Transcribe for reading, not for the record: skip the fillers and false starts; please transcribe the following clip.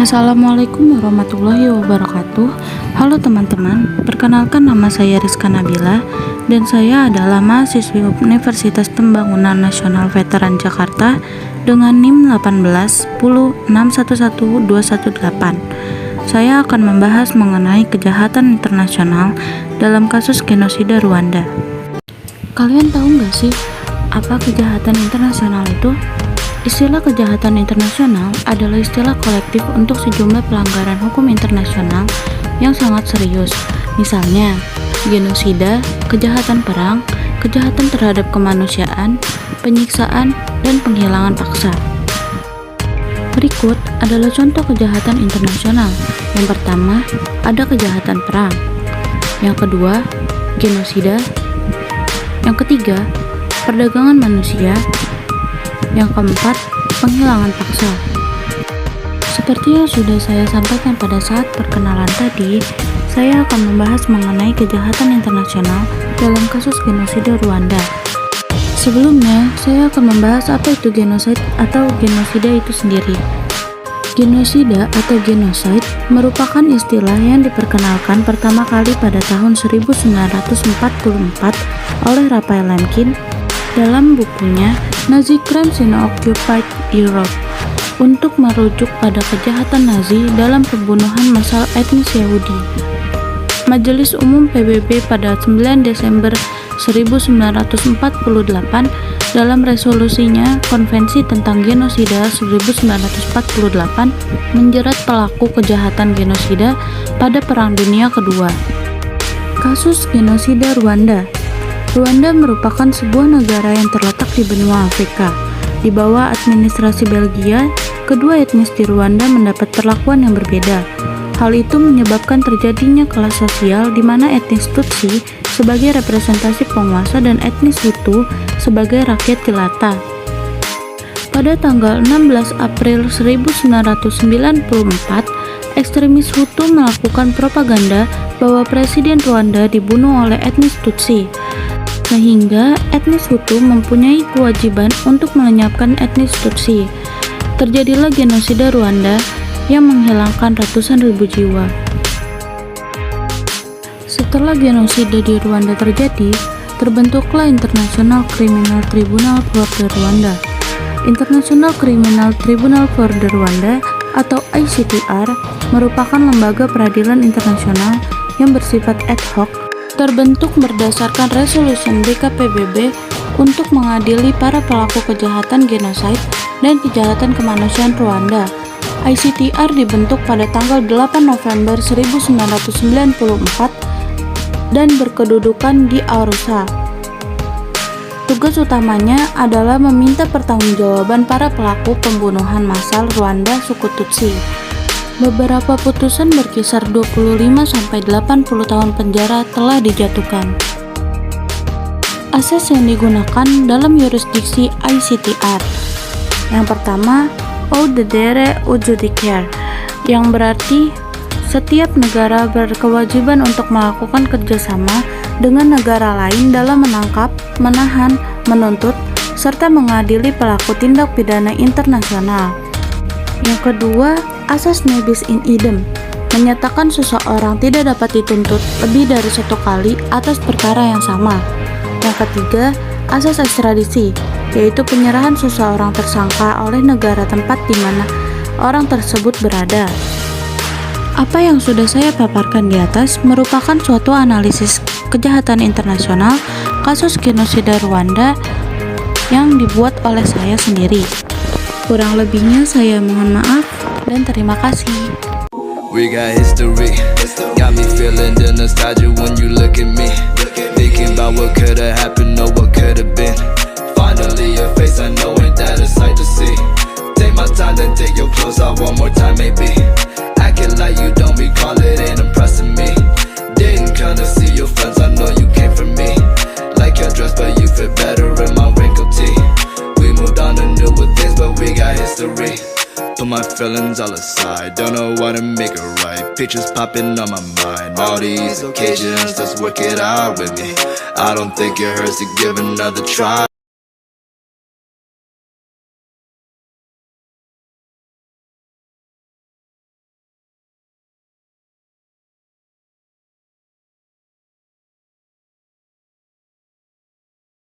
Assalamualaikum warahmatullahi wabarakatuh. Halo teman-teman, perkenalkan nama saya Rizka Nabila dan saya adalah mahasiswi Universitas Pembangunan Nasional Veteran Jakarta dengan NIM 1810218. Saya akan membahas mengenai kejahatan internasional dalam kasus genosida Rwanda. Kalian tahu nggak sih apa kejahatan internasional itu? Istilah kejahatan internasional adalah istilah kolektif untuk sejumlah pelanggaran hukum internasional yang sangat serius. Misalnya, genosida, kejahatan perang, kejahatan terhadap kemanusiaan, penyiksaan, dan penghilangan paksa. Berikut adalah contoh kejahatan internasional. Yang pertama, ada kejahatan perang. Yang kedua, genosida. Yang ketiga, perdagangan manusia. Yang keempat, penghilangan paksa. Seperti yang sudah saya sampaikan pada saat perkenalan tadi, saya akan membahas mengenai kejahatan internasional dalam kasus genosida Rwanda. Sebelumnya, saya akan membahas apa itu genosida atau genosida itu sendiri. Genosida atau genocide merupakan istilah yang diperkenalkan pertama kali pada tahun 1944 oleh Raphael Lemkin dalam bukunya Nazi Crimes in Occupied Europe untuk merujuk pada kejahatan Nazi dalam pembunuhan massal etnis Yahudi. Majelis Umum PBB pada 9 Desember 1948 dalam resolusinya Konvensi tentang Genosida 1948 menjerat pelaku kejahatan genosida pada Perang Dunia Kedua. Kasus genosida Rwanda. Rwanda merupakan sebuah negara yang terletak di benua Afrika. Di bawah administrasi Belgia, kedua etnis di Rwanda mendapat perlakuan yang berbeda. Hal itu menyebabkan terjadinya kelas sosial di mana etnis Tutsi sebagai representasi penguasa dan etnis Hutu sebagai rakyat jelata. Pada tanggal 16 April 1994, ekstremis Hutu melakukan propaganda bahwa Presiden Rwanda dibunuh oleh etnis Tutsi, sehingga etnis Hutu mempunyai kewajiban untuk melenyapkan etnis Tutsi. Terjadilah genosida Rwanda yang menghilangkan ratusan ribu jiwa. Setelah genosida di Rwanda terjadi, terbentuklah International Criminal Tribunal for the Rwanda. International Criminal Tribunal for the Rwanda atau ICTR merupakan lembaga peradilan internasional yang bersifat ad hoc, terbentuk berdasarkan resolusi BK-PBB untuk mengadili para pelaku kejahatan genosid dan kejahatan kemanusiaan Rwanda. ICTR dibentuk pada tanggal 8 November 1994 dan berkedudukan di Arusha. Tugas utamanya adalah meminta pertanggungjawaban para pelaku pembunuhan massal Rwanda suku Tutsi. Beberapa putusan berkisar 25-80 tahun penjara telah dijatuhkan. Asas yang digunakan dalam yurisdiksi ICTR. Yang pertama, Eau de Dere Judiciaire, yang berarti setiap negara berkewajiban untuk melakukan kerjasama dengan negara lain dalam menangkap, menahan, menuntut, serta mengadili pelaku tindak pidana internasional. Yang kedua, asas ne bis in idem, menyatakan seseorang tidak dapat dituntut lebih dari satu kali atas perkara yang sama. Yang ketiga, asas ekstradisi, yaitu penyerahan seseorang tersangka oleh negara tempat di mana orang tersebut berada. Apa yang sudah saya paparkan di atas merupakan suatu analisis kejahatan internasional kasus genosida Rwanda yang dibuat oleh saya sendiri. Kurang lebihnya saya mohon maaf dan terima kasih. We got history, got me feeling the nostalgia when you look at me, thinking about what could have happened or what could have been. Finally your face, I know it, that a sight to see. Take my time, then take your clothes off one more time maybe. Acting like you don't recall it, ain't impressing me. Didn't come to see your friends, I know you came from me. Like your dress, but you fit better in my wrinkled tee. We moved on to newer things, but we got history. Put my feelings all aside, don't know what to make it right. Pictures popping on my mind, all these occasions, let's work it out with me. I don't think it hurts to give another try.